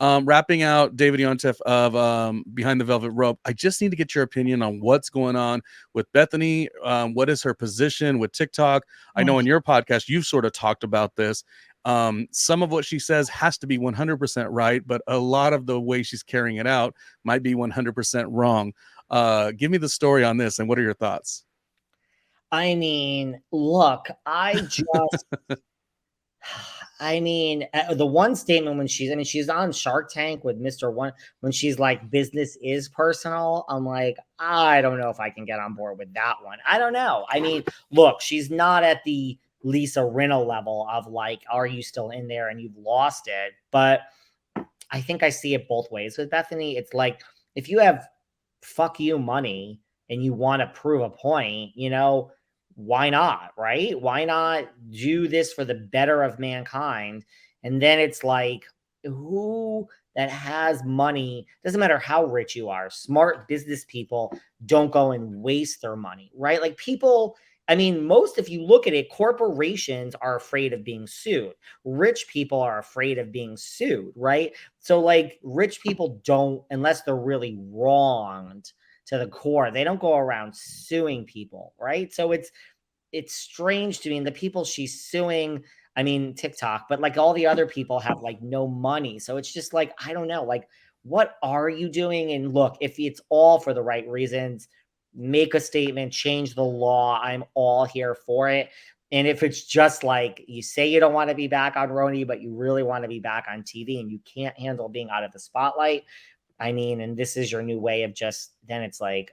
Wrapping out David Yontef of Behind the Velvet Rope, I just need to get your opinion on what's going on with Bethany. What is her position with TikTok? I know in your podcast, you've sort of talked about this. Some of what she says has to be 100% right, but a lot of the way she's carrying it out might be 100% wrong. Give me the story on this, and what are your thoughts? I mean, look, the one statement when she's on Shark Tank with Mr. One, when she's like, business is personal. I'm like, I don't know if I can get on board with that one. I don't know. I mean, look, she's not at the Lisa Rinna level of like, are you still in there and you've lost it? But I think I see it both ways with Bethany. It's like, if you have fuck you money and you want to prove a point, why not? Right? Why not do this for the better of mankind? And then it's like, who that has money, doesn't matter how rich you are, smart business people don't go and waste their money, right? Like people, I mean, if you look at it, corporations are afraid of being sued. Rich people are afraid of being sued, right? So, like, rich people don't, unless they're really wronged to the core, they don't go around suing people, right? So it's strange to me. And the people she's suing, I mean, TikTok, but like all the other people have like no money. So it's just like, I don't know, like, what are you doing? And look, if it's all for the right reasons, make a statement, change the law. I'm all here for it. And if it's just like you say you don't want to be back on RHONY, but you really want to be back on TV and you can't handle being out of the spotlight, I mean, and this is your new way of just, then it's like,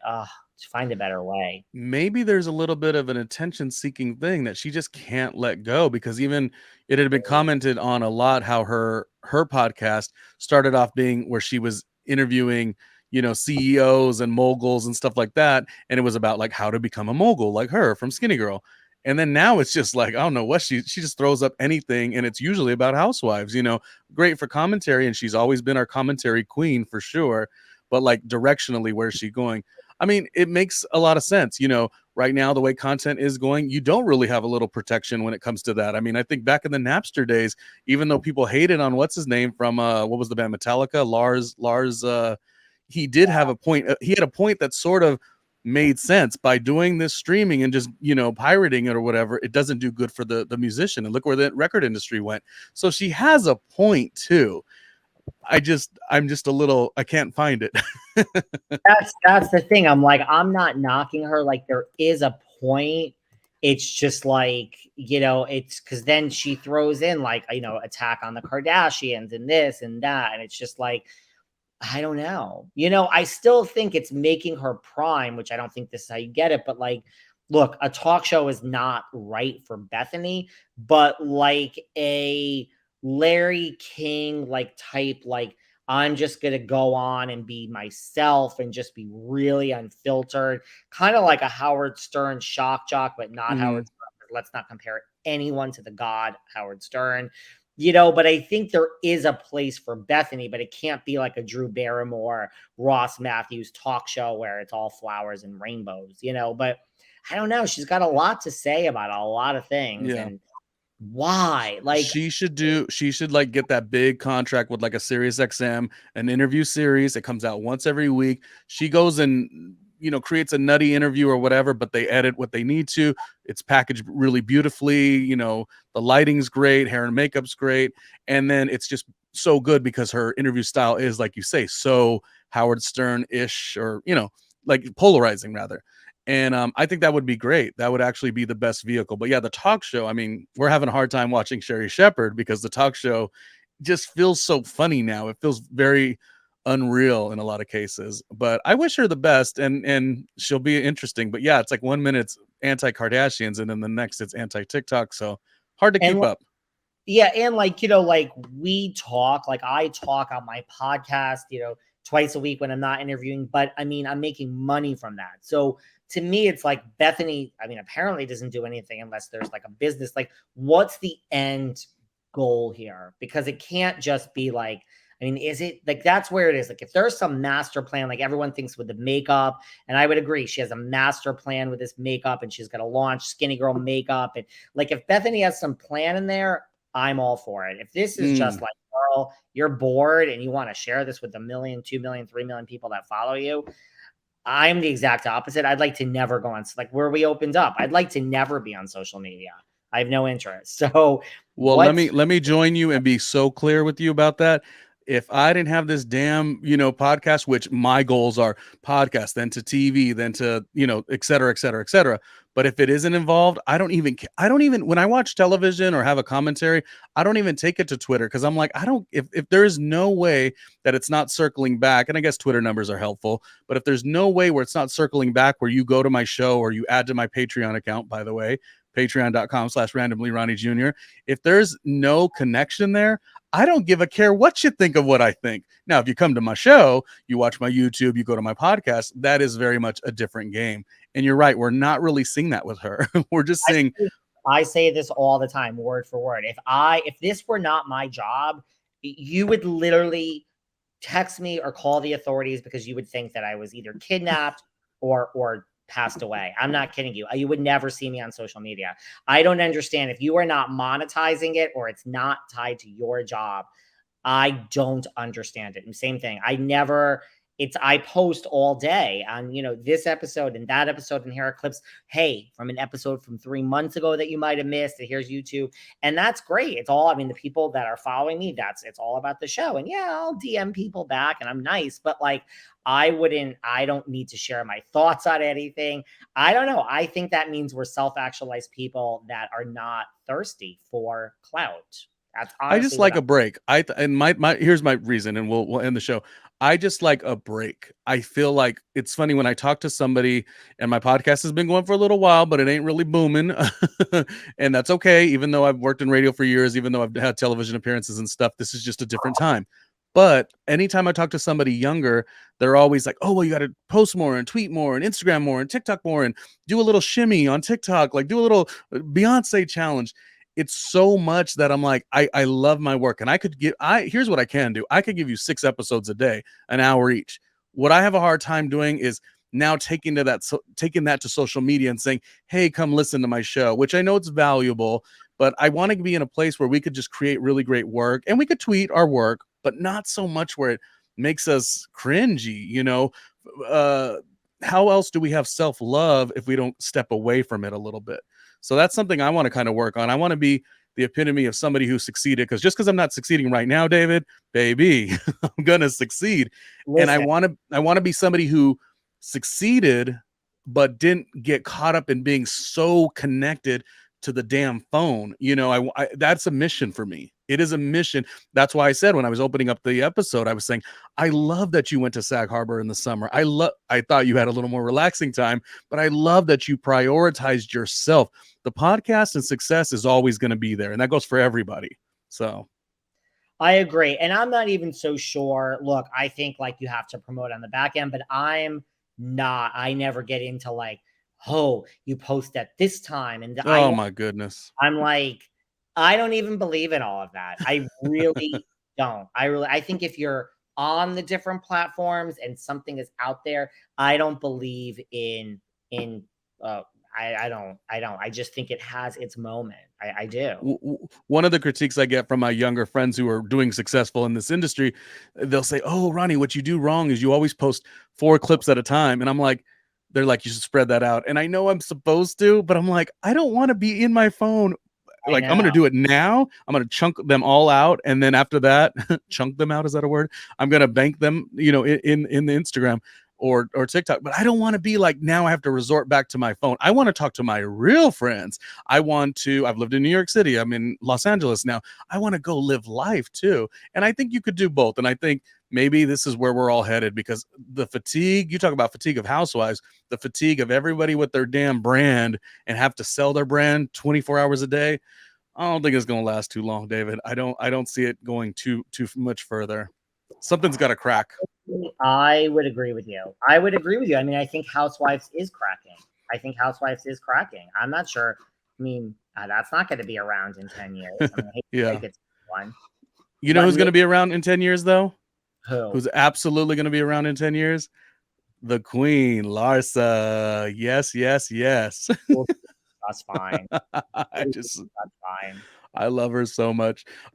find a better way. Maybe there's a little bit of an attention seeking thing that she just can't let go, because even it had been commented on a lot how her podcast started off being where she was interviewing, CEOs and moguls and stuff like that, and it was about like how to become a mogul like her from Skinny Girl. And then now it's just like, I don't know what she just throws up anything, and it's usually about housewives, great for commentary, and she's always been our commentary queen for sure, but like directionally, where's she going? I mean, it makes a lot of sense. Right now, the way content is going, you don't really have a little protection when it comes to that. I mean, I think back in the Napster days, even though people hated on what's his name from what was the band Metallica, Lars, he did have a point. He had a point that sort of made sense. By doing this streaming and just pirating it or whatever, it doesn't do good for the musician. And look where the record industry went. So she has a point too. I'm just a little, I can't find it. That's the thing. I'm like, I'm not knocking her. Like, there is a point. It's just like, it's because then she throws in like, attack on the Kardashians and this and that. And it's just like, I don't know. I still think it's making her prime, which I don't think this is how you get it. But like, look, a talk show is not right for Bethany, but like a Larry King like type, like, I'm just going to go on and be myself and just be really unfiltered, kind of like a Howard Stern shock jock, but not Howard Stern. Let's not compare anyone to the god Howard Stern. But I think there is a place for Bethany, but it can't be like a Drew Barrymore, Ross Matthews talk show where it's all flowers and rainbows, but I don't know. She's got a lot to say about a lot of things. Yeah. And why? Like, she should like get that big contract with like a Sirius XM, an interview series. It comes out once every week. She goes and creates a nutty interview or whatever, but they edit what they need to. It's packaged really beautifully. The lighting's great, hair and makeup's great, and then it's just so good because her interview style is, like you say, so Howard Stern-ish, or like polarizing rather. And I think that would be great. That would actually be the best vehicle. But yeah, the talk show, I mean, we're having a hard time watching Sherry Shepherd because the talk show just feels so funny now. It feels very unreal in a lot of cases. But I wish her the best, and she'll be interesting. But yeah, it's like 1 minute it's anti-Kardashians and then the next it's anti-TikTok. So hard to keep up. Yeah, and like, like we talk, like I talk on my podcast, twice a week when I'm not interviewing, but I mean, I'm making money from that. So to me, it's like Bethany, I mean, apparently doesn't do anything unless there's like a business. Like, what's the end goal here? Because it can't just be like, I mean, is it like, that's where it is. Like, if there's some master plan, like everyone thinks with the makeup, and I would agree, she has a master plan with this makeup and she's going to launch Skinny Girl makeup. And like, if Bethany has some plan in there, I'm all for it. If this is just like girl, you're bored and you want to share this with the 1,000,000, 2,000,000, 3,000,000 people that follow you. I'm the exact opposite. I'd like to never go on, like where we opened up. I'd like to never be on social media. I have no interest. So Well, what's let me join you and be so clear with you about that. If I didn't have this damn, podcast, which my goals are podcast, then to TV, then to, et cetera, et cetera, et cetera. But if it isn't involved, I don't even, when I watch television or have a commentary, I don't even take it to Twitter because I'm like, if there is no way that it's not circling back, and I guess Twitter numbers are helpful, but if there's no way where it's not circling back, where you go to my show or you add to my Patreon account, by the way, patreon.com/randomlyRJ Jr. If there's no connection there, I don't give a care what you think of what I think. Now, if you come to my show, you watch my YouTube, you go to my podcast, that is very much a different game. And you're right, we're not really seeing that with her. We're just seeing. I say this all the time, word for word. If this were not my job, you would literally text me or call the authorities because you would think that I was either kidnapped or passed away. I'm not kidding you. You would never see me on social media. I don't understand if you are not monetizing it or it's not tied to your job. I don't understand it. And same thing. I post all day on, this episode and that episode, and here are clips. Hey, from an episode from 3 months ago that you might have missed, and here's YouTube. And that's great. It's all, the people that are following me, it's all about the show. And yeah, I'll DM people back and I'm nice, but like, I don't need to share my thoughts on anything. I don't know. I think that means we're self-actualized people that are not thirsty for clout. That's I just honestly like a break. And my here's my reason, and we'll end the show. I just like a break. I feel like it's funny when I talk to somebody, and my podcast has been going for a little while, but it ain't really booming, and that's okay. Even though I've worked in radio for years, even though I've had television appearances and stuff, this is just a different time. But anytime I talk to somebody younger, they're always like, "Oh, well, you got to post more and tweet more and Instagram more and TikTok more and do a little shimmy on TikTok, like do a little Beyonce challenge." It's so much that I'm like, I love my work, and here's what I can do. I could give you 6 episodes a day, an hour each. What I have a hard time doing is now taking that to social media and saying, hey, come listen to my show, which I know it's valuable, but I want to be in a place where we could just create really great work, and we could tweet our work, but not so much where it makes us cringy. How else do we have self-love if we don't step away from it a little bit? So that's something I want to kind of work on. I want to be the epitome of somebody who succeeded, because just because I'm not succeeding right now, David, baby, I'm gonna succeed. Listen, And I want to be somebody who succeeded but didn't get caught up in being so connected to the damn phone. That's a mission for me. It is a mission. That's why I said when I was opening up the episode, I was saying, I love that you went to Sag Harbor in the summer. I thought you had a little more relaxing time, but I love that you prioritized yourself. The podcast and success is always going to be there, and that goes for everybody. So I agree. And I'm not even so sure. Look, I think like you have to promote on the back end, but I never get into like, oh, you post at this time. And oh my goodness. I'm like, I don't even believe in all of that. I really don't. I think if you're on the different platforms and something is out there, I don't believe in I don't. I just think it has its moment. I do. One of the critiques I get from my younger friends who are doing successful in this industry, they'll say, "Oh, Ronnie, what you do wrong is you always post 4 clips at a time." And I'm like, they're like, "You should spread that out." And I know I'm supposed to, but I'm like, I don't want to be in my phone. Like, I'm going to do it now. I'm going to chunk them all out. And then after that, chunk them out. Is that a word? I'm going to bank them, in the Instagram or TikTok. But I don't want to be like, now I have to resort back to my phone. I want to talk to my real friends. I've lived in New York City. I'm in Los Angeles now. I want to go live life too. And I think you could do both. And I think maybe this is where we're all headed, because the fatigue, you talk about fatigue of housewives, the fatigue of everybody with their damn brand and have to sell their brand 24 hours a day. I don't think it's going to last too long, David. I don't see it going too much further. Something's got to crack. I would agree with you. I mean, I think Housewives is cracking. I'm not sure. I mean, that's not going to be around in 10 years. I mean, yeah. It's one. You know who's going to be around in 10 years, though? Who? Who's absolutely going to be around in 10 years? The Queen, Larsa. Yes. That's fine. That's fine. I love her so much.